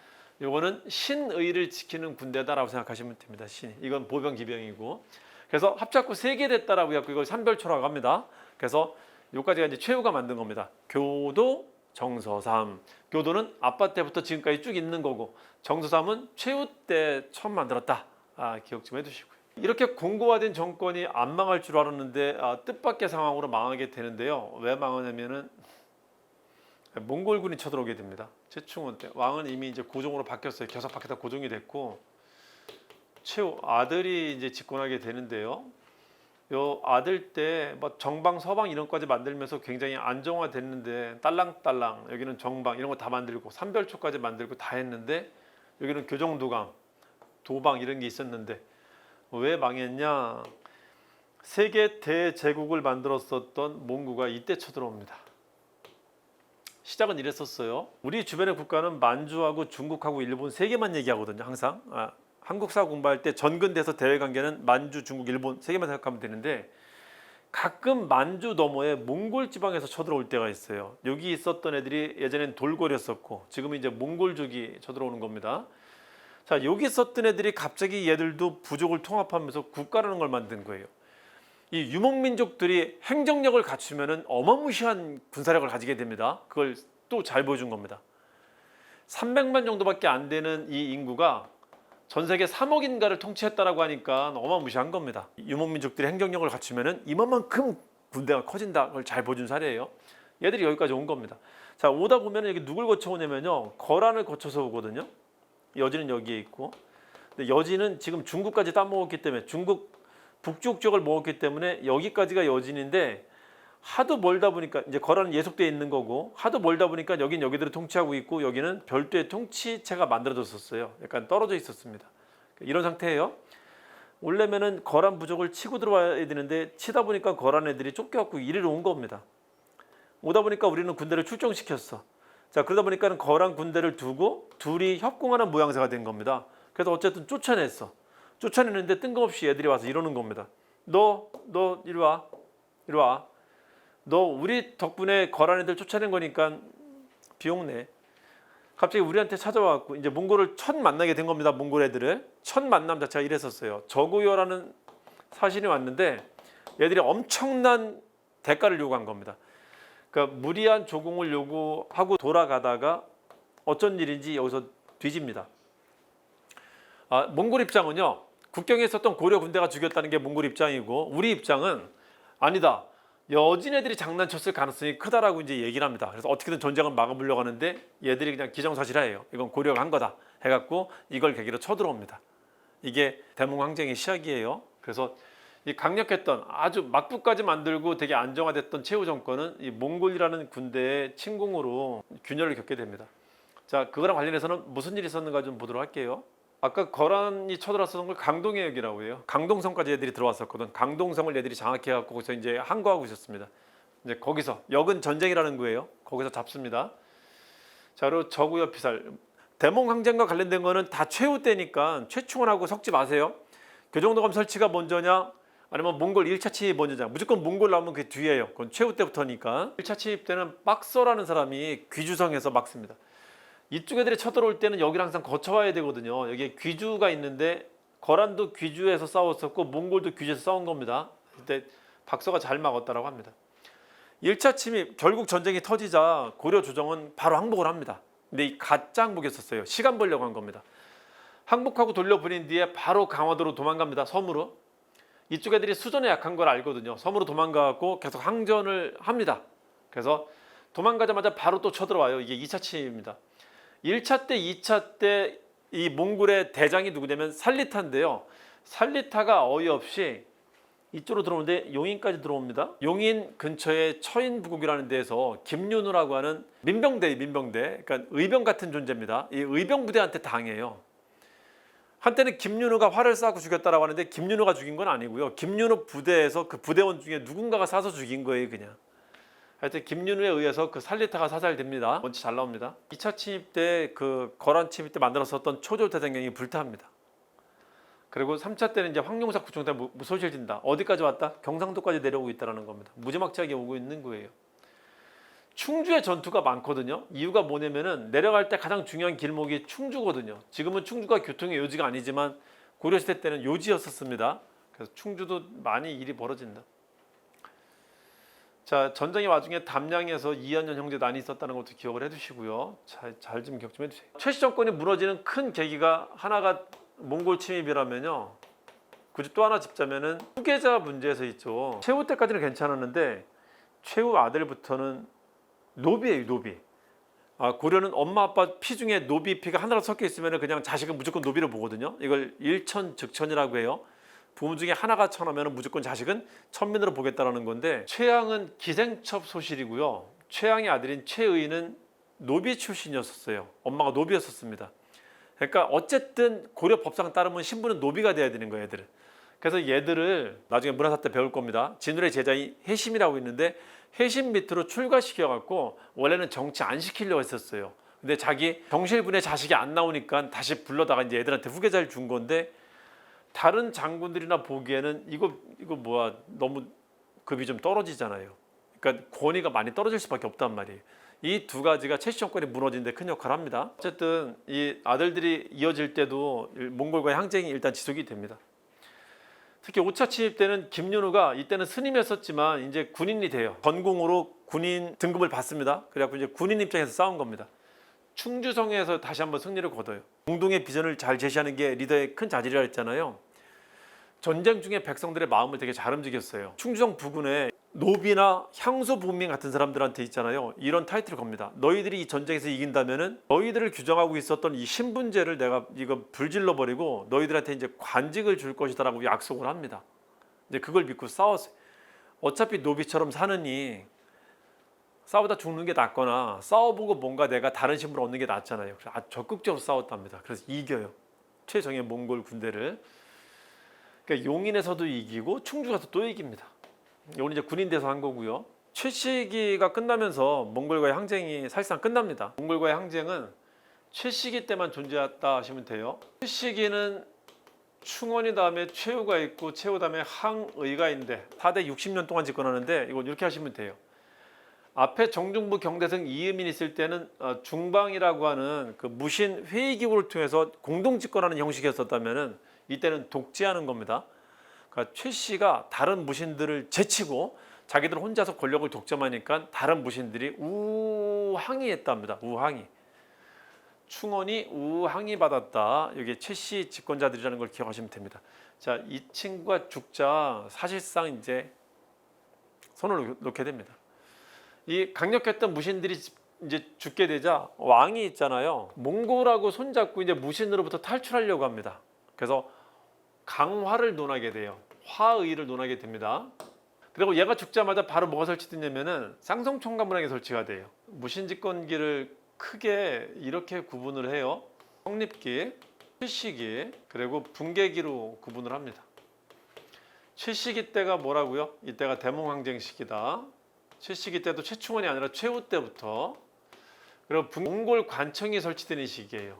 Speaker 1: 요거는 신의를 지키는 군대다라고 생각하시면 됩니다. 신, 이건 보병, 기병이고. 그래서 합작구 3개 됐다라고 해서 이걸 삼별초라고 합니다. 그래서 여기까지가 이제 최후가 만든 겁니다. 교도, 정서삼. 교도는 아빠 때부터 지금까지 쭉 있는 거고 정서삼은 최후 때 처음 만들었다. 기억 좀 해두시고요. 이렇게 공고화된 정권이 안 망할 줄 알았는데 뜻밖의 상황으로 망하게 되는데요. 왜 망하냐면은 몽골군이 쳐들어오게 됩니다. 최충원 때 왕은 이미 이제 고종으로 바뀌었어요. 계속 바뀌다 고종이 됐고 최후 아들이 이제 집권하게 되는데요. 요 아들 때 뭐 정방, 서방 이런 것까지 만들면서 굉장히 안정화됐는데 딸랑딸랑 여기는 정방 이런 거 다 만들고 삼별초까지 만들고 다 했는데 여기는 교정도강, 도방 이런 게 있었는데 왜 망했냐? 세계 대제국을 만들었었던 몽고가 이때 쳐들어옵니다. 시작은 이랬었어요. 우리 주변의 국가는 만주하고 중국하고 일본 세 개만 얘기하거든요. 항상 한국사 공부할 때 전근대에서 대외관계는 만주, 중국, 일본 세 개만 생각하면 되는데 가끔 만주 너머에 몽골 지방에서 쳐들어올 때가 있어요. 여기 있었던 애들이 예전엔 돌궐이었었고 지금은 이제 몽골족이 쳐들어오는 겁니다. 자, 여기 있었던 애들이 갑자기 얘들도 부족을 통합하면서 국가라는 걸 만든 거예요. 이 유목민족들이 행정력을 갖추면은 어마무시한 군사력을 가지게 됩니다. 그걸 또 잘 보여준 겁니다. 300만 정도밖에 안 되는 이 인구가 전 세계 3억인가를 통치했다라고 하니까 어마무시한 겁니다. 유목민족들이 행정력을 갖추면은 이만큼 군대가 커진다. 그걸 잘 보여준 사례예요. 얘들이 여기까지 온 겁니다. 자, 오다 보면 여기 누굴 거쳐 오냐면요, 거란을 거쳐서 오거든요. 여진은 여기에 있고, 근데 여진은 지금 중국까지 따먹었기 때문에 중국 북쪽 지역을 먹었기 때문에 여기까지가 여진인데 하도 멀다 보니까 이제 거란은 예속돼 있는 거고 하도 멀다 보니까 여긴 여기들을 통치하고 있고 여기는 별도의 통치체가 만들어졌었어요. 약간 떨어져 있었습니다. 이런 상태예요. 원래면은 거란 부족을 치고 들어와야 되는데 치다 보니까 거란 애들이 쫓겨갖고 이리로 온 겁니다. 오다 보니까 우리는 군대를 출정시켰어. 자, 그러다 보니까 거란 군대를 두고 둘이 협공하는 모양새가 된 겁니다. 그래서 어쨌든 쫓아냈어. 쫓아내는데 뜬금없이 애들이 와서 이러는 겁니다. 너 이리 와. 이리 와. 너 우리 덕분에 거란 애들 쫓아낸 거니까 비용 내. 갑자기 우리한테 찾아와갖고 이제 몽골을 첫 만나게 된 겁니다. 몽골 애들을. 첫 만남 자체가 이랬었어요. 저구요라는 사신이 왔는데 얘들이 엄청난 대가를 요구한 겁니다. 그러니까 무리한 조공을 요구하고 돌아가다가 어쩐 일인지 여기서 뒤집니다. 몽골 입장은요, 국경에 있었던 고려 군대가 죽였다는 게 몽골 입장이고 우리 입장은 아니다. 여진 애들이 장난쳤을 가능성이 크다라고 이제 얘기를 합니다. 그래서 어떻게든 전쟁을 막아보려고 하는데 얘들이 그냥 기정사실화해요. 이건 고려가 한 거다 해갖고 이걸 계기로 쳐들어옵니다. 이게 대몽항쟁의 시작이에요. 그래서 이 강력했던 아주 막부까지 만들고 되게 안정화됐던 최후 정권은 이 몽골이라는 군대의 침공으로 균열을 겪게 됩니다. 자, 그거랑 관련해서는 무슨 일이 있었는가 좀 보도록 할게요. 아까 거란이 쳐들어왔던 걸 강동해역이라고 해요. 강동성까지 애들이 들어왔었거든. 강동성을 애들이 장악해갖고 거기서 이제 항거하고 있었습니다. 이제 거기서 역은 전쟁이라는 거예요. 거기서 잡습니다. 자, 그리고 저구역 피살. 대몽항쟁과 관련된 거는 다 최후 때니까 최충원하고 섞지 마세요. 교정도감 설치가 먼저냐 아니면 몽골 1차 침입이 먼저냐. 무조건 몽골 나오면 그게 뒤에요. 그건 최후 때부터니까. 1차 침입 때는 빡서라는 사람이 귀주성에서 막습니다. 이쪽 애들이 쳐들어올 때는 여기를 항상 거쳐와야 되거든요. 여기에 귀주가 있는데 거란도 귀주에서 싸웠었고 몽골도 귀주에서 싸운 겁니다. 그때 박서가 잘 막았다라고 합니다. 1차 침입, 결국 전쟁이 터지자 고려 조정은 바로 항복을 합니다. 근데 이 가짜 항복이었었어요. 시간 벌려고 한 겁니다. 항복하고 돌려보낸 뒤에 바로 강화도로 도망갑니다. 섬으로. 이쪽 애들이 수전에 약한 걸 알거든요. 섬으로 도망가고 계속 항전을 합니다. 그래서 도망가자마자 바로 또 쳐들어와요. 이게 2차 침입입니다. 1차 때, 2차 때 이 몽골의 대장이 누구냐면 살리타인데요. 살리타가 어이없이 이쪽으로 들어오는데 용인까지 들어옵니다. 용인 근처에 처인부국이라는 데에서 김윤우라고 하는 민병대, 그러니까 의병 같은 존재입니다. 이 의병 부대한테 당해요. 한때는 김윤우가 활을 쏴고 죽였다라고 하는데 김윤우가 죽인 건 아니고요. 김윤우 부대에서 그 부대원 중에 누군가가 쏴서 죽인 거예요, 그냥. 하여튼 김윤우에 의해서 그 살리타가 사살됩니다. 원치 잘 나옵니다. 2차 침입 때 그 거란 침입 때 만들었었던 초조 대장경이 불타합니다. 그리고 3차 때는 이제 황룡사 구청대 무소실진다. 어디까지 왔다? 경상도까지 내려오고 있다는 겁니다. 무지막지하게 오고 있는 거예요. 충주의 전투가 많거든요. 이유가 뭐냐면은 내려갈 때 가장 중요한 길목이 충주거든요. 지금은 충주가 교통의 요지가 아니지만 고려시대 때는 요지였었습니다. 그래서 충주도 많이 일이 벌어진다. 자, 전쟁의 와중에 담양에서 이한년 형제 난이 있었다는 것도 기억을 해두시고요. 잘 좀 기억 좀 해주세요. 최씨 정권이 무너지는 큰 계기가 하나가 몽골 침입이라면요. 굳이 또 하나 짚자면은 후계자 문제에서 있죠. 최후 때까지는 괜찮았는데 최후 아들부터는 노비예요, 노비. 고려는 엄마 아빠 피 중에 노비 피가 하나로 섞여 있으면 그냥 자식은 무조건 노비로 보거든요. 이걸 일천즉천이라고 해요. 부모 중에 하나가 천하면 무조건 자식은 천민으로 보겠다라는 건데 최양은 기생첩 소실이고요. 최양의 아들인 최의는 노비 출신이었어요. 엄마가 노비였었습니다. 그러니까 어쨌든 고려 법상 따르면 신부는 노비가 돼야 되는 거예요, 얘들은. 그래서 얘들을 나중에 문화사 때 배울 겁니다. 진울의 제자인 해심이라고 있는데 해심 밑으로 출가시켜갖고 원래는 정치 안 시키려고 했었어요. 근데 자기 정실분의 자식이 안 나오니까 다시 불러다가 이제 애들한테 후계자를 준 건데 다른 장군들이나 보기에는 이거 뭐야 너무 급이 좀 떨어지잖아요. 그러니까 권위가 많이 떨어질 수밖에 없단 말이에요. 이 두 가지가 최씨 정권이 무너진 데 큰 역할을 합니다. 어쨌든 이 아들들이 이어질 때도 몽골과의 항쟁이 일단 지속이 됩니다. 특히 5차 침입 때는 김윤우가 이때는 스님이었었지만 이제 군인이 돼요. 전공으로 군인 등급을 받습니다. 그래갖고 이제 군인 입장에서 싸운 겁니다. 충주성에서 다시 한번 승리를 거둬요. 공동의 비전을 잘 제시하는 게 리더의 큰 자질이라 했잖아요. 전쟁 중에 백성들의 마음을 되게 잘 움직였어요. 충주성 부근에 노비나 향소부민 같은 사람들한테 있잖아요. 이런 타이틀을 겁니다. 너희들이 이 전쟁에서 이긴다면은 너희들을 규정하고 있었던 이 신분제를 내가 이거 불질러 버리고 너희들한테 이제 관직을 줄 것이다라고 약속을 합니다. 이제 그걸 믿고 싸웠어요. 어차피 노비처럼 사느니 싸우다 죽는 게 낫거나 싸워보고 뭔가 내가 다른 신분을 얻는 게 낫잖아요. 그래서 아주 적극적으로 싸웠답니다. 그래서 이겨요. 최정예 몽골 군대를. 그러니까 용인에서도 이기고 충주 가서 또 이깁니다. 이건 이제 군인 돼서 한 거고요. 최씨기가 끝나면서 몽골과의 항쟁이 사실상 끝납니다. 몽골과의 항쟁은 최씨기 때만 존재했다 하시면 돼요. 최씨기는 충원이 다음에 최후가 있고 최후 다음에 항의가 있는데 4대 60년 동안 집권하는데 이건 이렇게 하시면 돼요. 앞에 정중부 경대성 이음인 있을 때는 중방이라고 하는 그 무신 회의기구를 통해서 공동 집권하는 형식이었었다면은 이때는 독재하는 겁니다. 그러니까 최 씨가 다른 무신들을 제치고 자기들 혼자서 권력을 독점하니까 다른 무신들이 우항의했답니다. 우항의. 충원이 우항의 받았다. 여기 최 씨 집권자들이라는 걸 기억하시면 됩니다. 자, 이 친구가 죽자 사실상 이제 손을 놓게 됩니다. 이 강력했던 무신들이 이제 죽게 되자 왕이 있잖아요. 몽골하고 손잡고 이제 무신으로부터 탈출하려고 합니다. 그래서 강화를 논하게 돼요. 화의를 논하게 됩니다. 그리고 얘가 죽자마자 바로 뭐가 설치됐냐면은 쌍성총관문학이 설치가 돼요. 무신집권기를 크게 이렇게 구분을 해요. 성립기, 최씨기, 그리고 분계기로 구분을 합니다. 최씨기 때가 뭐라고요? 이때가 대몽항쟁 시기다. 최씨기 때도 최충원이 아니라 최후 때부터. 그리고 몽골 관청이 설치되는 시기예요.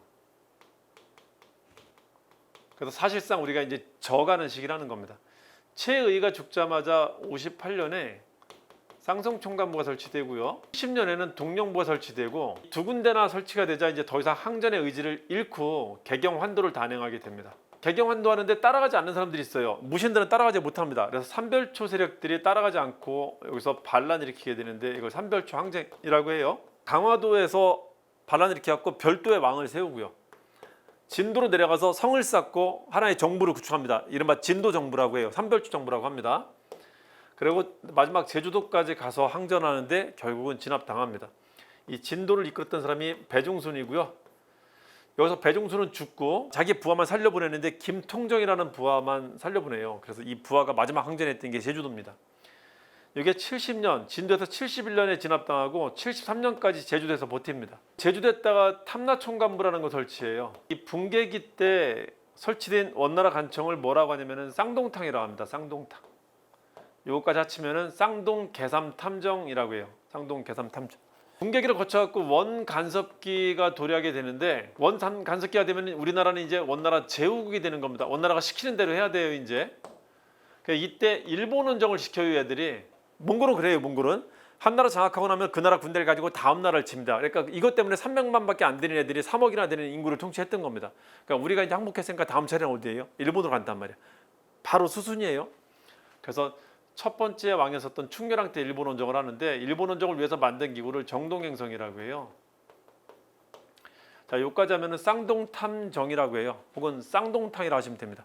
Speaker 1: 그래서 사실상 우리가 이제 져가는 시기라는 겁니다. 최의가 죽자마자 58년에 쌍성총관부가 설치되고요. 10년에는 동령부가 설치되고 두 군데나 설치가 되자 이제 더 이상 항전의 의지를 잃고 개경환도를 단행하게 됩니다. 개경환도 하는데 따라가지 않는 사람들이 있어요. 무신들은 따라가지 못합니다. 그래서 삼별초 세력들이 따라가지 않고 여기서 반란을 일으키게 되는데 이걸 삼별초 항쟁이라고 해요. 강화도에서 반란을 일으켜갖고 별도의 왕을 세우고요. 진도로 내려가서 성을 쌓고 하나의 정부를 구축합니다. 이른바 진도 정부라고 해요. 삼별초 정부라고 합니다. 그리고 마지막 제주도까지 가서 항전하는데 결국은 진압당합니다. 이 진도를 이끌었던 사람이 배중순이고요. 여기서 배종수는 죽고 자기 부하만 살려보내는데 김통정이라는 부하만 살려보내요. 그래서 이 부하가 마지막 항전했던 게 제주도입니다. 이게 70년, 진도에서 71년에 진압당하고 73년까지 제주도에서 버팁니다. 제주도에다가 탐라총감부라는 거 설치해요. 이 분계기 때 설치된 원나라 관청을 뭐라고 하냐면은 쌍동탕이라고 합니다. 쌍동탕. 요거까지 합치면은 쌍동개삼탐정이라고 해요. 쌍동개삼탐정. 분계기를 거쳐갖고 원간섭기가 도래하게 되는데 원간섭기가 되면 우리나라는 이제 원나라 제후국이 되는 겁니다. 원나라가 시키는 대로 해야 돼요 이제. 그러니까 이때 일본 원정을 시켜요 애들이. 몽골은 그래요. 몽골은 한 나라 장악하고 나면 그 나라 군대를 가지고 다음 나라를 칩니다. 그러니까 이것 때문에 300만밖에 안 되는 애들이 3억이나 되는 인구를 통치했던 겁니다. 그러니까 우리가 이제 항복했으니까 다음 차례는 어디예요? 일본으로 간단 말이야. 바로 수순이에요. 그래서 첫 번째 왕이었었던 충렬왕 때 일본 원정을 하는데 일본 원정을 위해서 만든 기구를 정동행성이라고 해요. 자, 여기까지 하면은 쌍동탐정이라고 해요. 혹은 쌍동탕이라고 하시면 됩니다.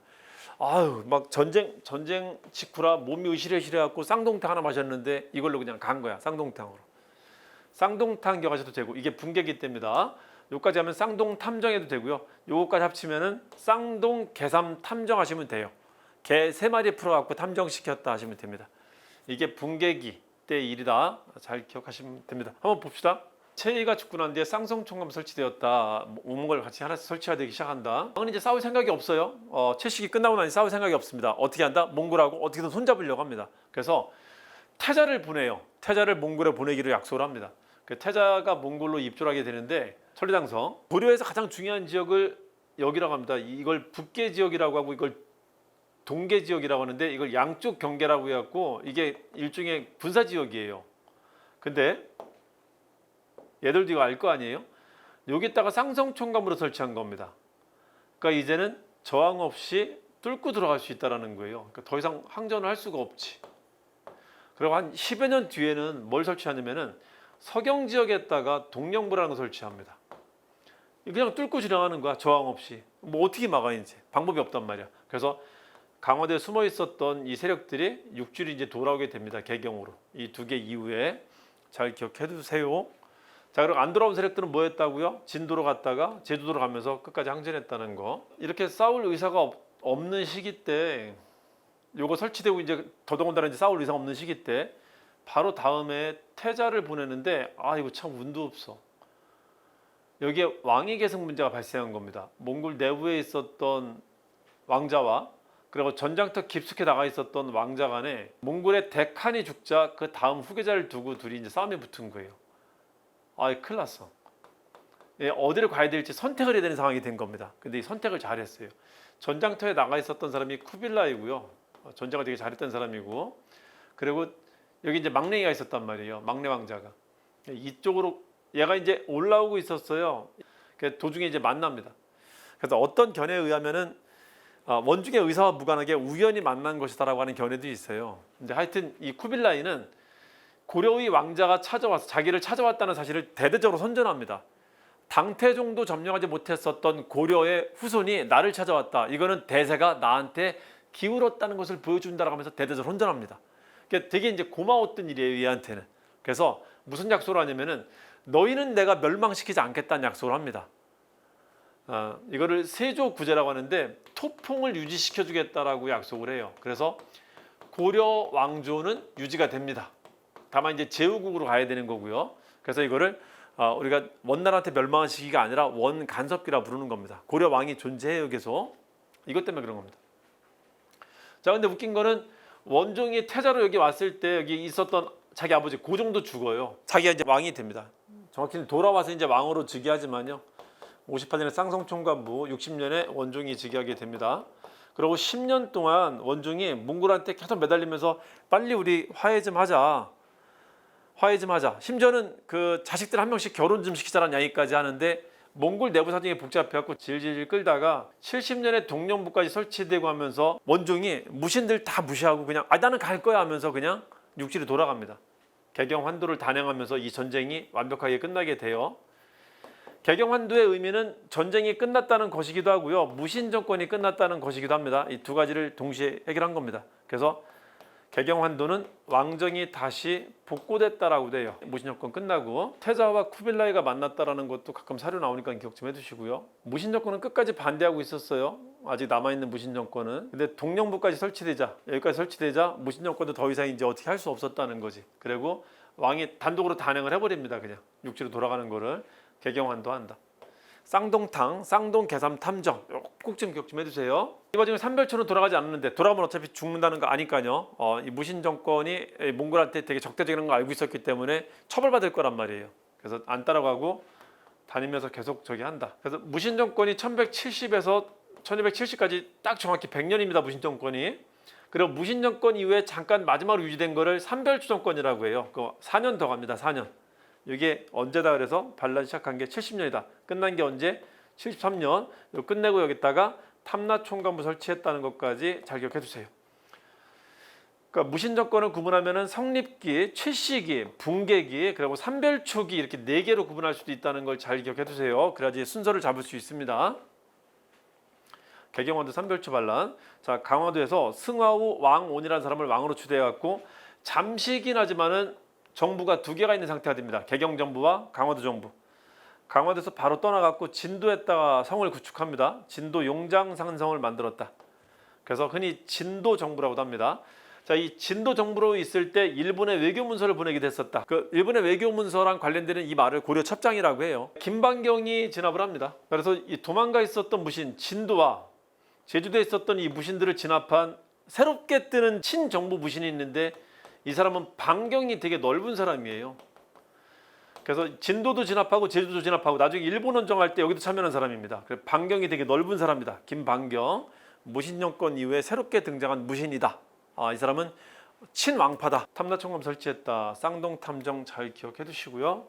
Speaker 1: 아유, 막 전쟁 직후라 몸이 으실으실해갖고 쌍동탕 하나 마셨는데 이걸로 그냥 간 거야. 쌍동탕으로. 쌍동탕 기억하셔도 되고 이게 분계기 때입니다. 여기까지 하면 쌍동탐정해도 되고요. 요거까지 합치면은 쌍동개삼탐정 하시면 돼요. 개 3마리 풀어갖고 탐정시켰다 하시면 됩니다. 이게 분계기 때 일이다. 잘 기억하시면 됩니다. 한번 봅시다. 최희가 죽고 난 뒤에 쌍성총감 설치되었다. 오목을 같이 하나씩 설치가 되기 시작한다. 왕은 이제 싸울 생각이 없어요. 채식이 끝나고 나니 싸울 생각이 없습니다. 어떻게 한다? 몽골하고 어떻게든 손잡으려고 합니다. 그래서 태자를 보내요. 태자를 몽골에 보내기로 약속을 합니다. 그 태자가 몽골로 입조를 하게 되는데 천리장성 고려에서 가장 중요한 지역을 여기라고 합니다. 이걸 북계 지역이라고 하고 이걸 동계 지역이라고 하는데 이걸 양쪽 경계라고 해갖고 이게 일종의 군사 지역이에요. 근데 얘들도 이거 알 거 아니에요? 여기다가 쌍성총감으로 설치한 겁니다. 그러니까 이제는 저항 없이 뚫고 들어갈 수 있다는 거예요. 그러니까 더 이상 항전을 할 수가 없지. 그리고 한 10여 년 뒤에는 뭘 설치하냐면은 서경 지역에다가 동령부라는 걸 설치합니다. 그냥 뚫고 지나가는 거야. 저항 없이. 뭐 어떻게 막아 이제. 방법이 없단 말이야. 그래서 강화도에 숨어 있었던 이 세력들이 육지로 이제 돌아오게 됩니다. 개경으로. 이 두 개 이후에 잘 기억해 두세요. 자, 그리고 안 돌아온 세력들은 뭐 했다고요? 진도로 갔다가 제주도로 가면서 끝까지 항전했다는 거. 이렇게 싸울 의사가 없는 시기 때 요거 설치되고 이제 더더군다나 이제 싸울 의사가 없는 시기 때 바로 다음에 태자를 보내는데 이거 참 운도 없어. 여기에 왕위 계승 문제가 발생한 겁니다. 몽골 내부에 있었던 왕자와 그리고 전장터 깊숙이 나가 있었던 왕자 간에 몽골의 대칸이 죽자 그 다음 후계자를 두고 둘이 이제 싸움이 붙은 거예요. 큰일 났어. 어디를 가야 될지 선택을 해야 되는 상황이 된 겁니다. 근데 이 선택을 잘했어요. 전장터에 나가 있었던 사람이 쿠빌라이고요. 전쟁을 되게 잘했던 사람이고, 그리고 여기 이제 막내가 있었단 말이에요. 막내 왕자가. 이쪽으로 얘가 이제 올라오고 있었어요. 도중에 이제 만납니다. 그래서 어떤 견해에 의하면은 원중의 의사와 무관하게 우연히 만난 것이다라고 하는 견해도 있어요. 근데 하여튼 이 쿠빌라이는 고려의 왕자가 찾아와서 자기를 찾아왔다는 사실을 대대적으로 선전합니다. 당태종도 점령하지 못했었던 고려의 후손이 나를 찾아왔다. 이거는 대세가 나한테 기울었다는 것을 보여준다라고 하면서 대대적으로 선전합니다. 그러니까 되게 이제 고마웠던 일이에요, 얘한테는. 그래서 무슨 약속을 하냐면은 너희는 내가 멸망시키지 않겠다는 약속을 합니다. 이거를 세조구제라고 하는데 토풍을 유지시켜주겠다라고 약속을 해요. 그래서 고려 왕조는 유지가 됩니다. 다만 이제 제후국으로 가야 되는 거고요. 그래서 이거를 우리가 원나라한테 멸망한 시기가 아니라 원간섭기라 부르는 겁니다. 고려 왕이 존재해요, 계속. 이것 때문에 그런 겁니다. 자, 근데 웃긴 거는 원종이 태자로 여기 왔을 때 여기 있었던 자기 아버지 고종도 죽어요. 자기가 이제 왕이 됩니다. 정확히는 돌아와서 이제 왕으로 즉위하지만요. 58년에 쌍성총감부, 60년에 원종이 즉위하게 됩니다. 그리고 10년 동안 원종이 몽골한테 계속 매달리면서 빨리 우리 화해 좀 하자. 심지어는 그 자식들 한 명씩 결혼 좀 시키자라는 이야기까지 하는데 몽골 내부 사정이 복잡해갖고 질질 끌다가 70년에 동령부까지 설치되고 하면서 원종이 무신들 다 무시하고 그냥 나는 갈 거야 하면서 그냥 육지로 돌아갑니다. 개경환도를 단행하면서 이 전쟁이 완벽하게 끝나게 돼요. 개경환도의 의미는 전쟁이 끝났다는 것이기도 하고요. 무신 정권이 끝났다는 것이기도 합니다. 이 두 가지를 동시에 해결한 겁니다. 그래서 개경환도는 왕정이 다시 복고됐다라고 돼요. 무신정권 끝나고 태자와 쿠빌라이가 만났다라는 것도 가끔 사료 나오니까 기억 좀 해두시고요. 무신정권은 끝까지 반대하고 있었어요. 아직 남아있는 무신정권은. 근데 동령부까지 설치되자, 여기까지 설치되자 무신정권도 더 이상 이제 어떻게 할 수 없었다는 거지. 그리고 왕이 단독으로 단행을 해버립니다. 그냥 육지로 돌아가는 거를 개경환도 한다. 쌍동탕, 쌍동 개삼 탐정 꼭 좀 기억 좀 해두세요. 이 과정에 삼별초는 돌아가지 않았는데 돌아가면 어차피 죽는다는 거 아니까요. 이 무신 정권이 몽골한테 되게 적대적인 거 알고 있었기 때문에 처벌받을 거란 말이에요. 그래서 안 따라가고 다니면서 계속 저기 한다. 그래서 무신 정권이 1170에서 1270까지 딱 정확히 100년입니다. 무신 정권이. 그리고 무신 정권 이후에 잠깐 마지막으로 유지된 거를 삼별초 정권이라고 해요. 그 4년 더 갑니다. 4년. 이게 언제다 그래서 반란이 시작한 게 70년이다. 끝난 게 언제? 73년. 끝내고 여기다가 탐라총관부 설치했다는 것까지 잘 기억해 두세요. 그러니까 무신정권을 구분하면은 성립기, 최씨기, 붕괴기, 그리고 삼별초기 이렇게 4개로 구분할 수도 있다는 걸 잘 기억해 두세요. 그래야지 순서를 잡을 수 있습니다. 개경환도 삼별초 반란. 자, 강화도에서 승화후 왕온이라는 사람을 왕으로 추대해 갖고 잠시긴 하지만은 정부가 2개가 있는 상태가 됩니다. 개경정부와 강화도 정부. 강화도에서 바로 떠나갖고 진도에다가 성을 구축합니다. 진도 용장산성을 만들었다. 그래서 흔히 진도 정부라고도 합니다. 자, 이 진도 정부로 있을 때 일본의 외교 문서를 보내기도 했었다. 그 일본의 외교 문서랑 관련되는 이 말을 고려 첩장이라고 해요. 김반경이 진압을 합니다. 그래서 이 도망가 있었던 무신 진도와 제주도에 있었던 이 무신들을 진압한 새롭게 뜨는 친정부 무신이 있는데 이 사람은 반경이 되게 넓은 사람이에요. 그래서 진도도 진압하고 제주도 진압하고 나중에 일본 원정할 때 여기도 참여한 사람입니다. 그래서 반경이 되게 넓은 사람이다. 김반경. 무신정권 이후에 새롭게 등장한 무신이다. 이 사람은 친왕파다. 탐라총관 설치했다. 쌍동탐정 잘 기억해 두시고요.